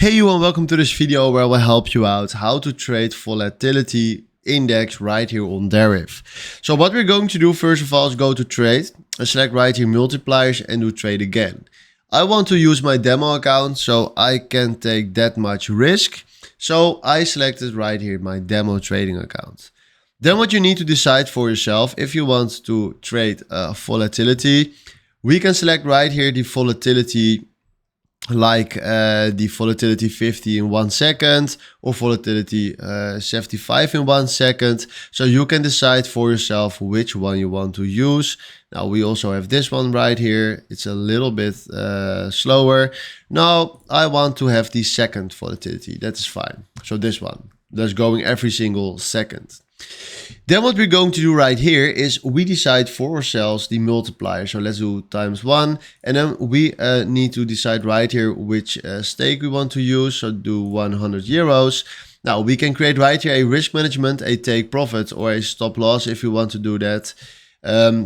Hey you and welcome to this video where I will help you out how to trade volatility index right here on Deriv. So what we're going to do first of all is go to trade and select right here multipliers and do trade again. I want to use my demo account so I can take that much risk. So I selected right here my demo trading account. Then what you need to decide for yourself if you want to trade volatility, we can select right here the volatility like the volatility 50 in 1 second or volatility 75 in 1 second. So you can decide for yourself which one you want to use. Now we also have this one right here. It's a little bit slower. Now I want to have the second volatility. That is fine. So this one, that's going every single second. Then what we're going to do right here is we decide for ourselves the multiplier. So let's do ×1, and then we need to decide right here which stake we want to use. So do 100 euros. Now we can create right here a risk management, a take profit or a stop loss if you want to do that.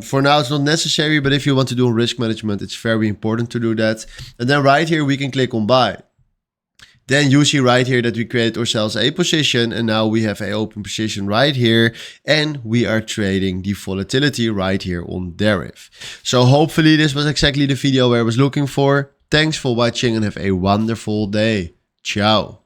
For now it's not necessary, but if you want to do risk management, it's very important to do that. And then right here we can click on buy. Then you see right here that we create ourselves a position, and now we have an open position right here, and we are trading the volatility right here on Deriv. So hopefully this was exactly the video where I was looking for. Thanks for watching and have a wonderful day. Ciao.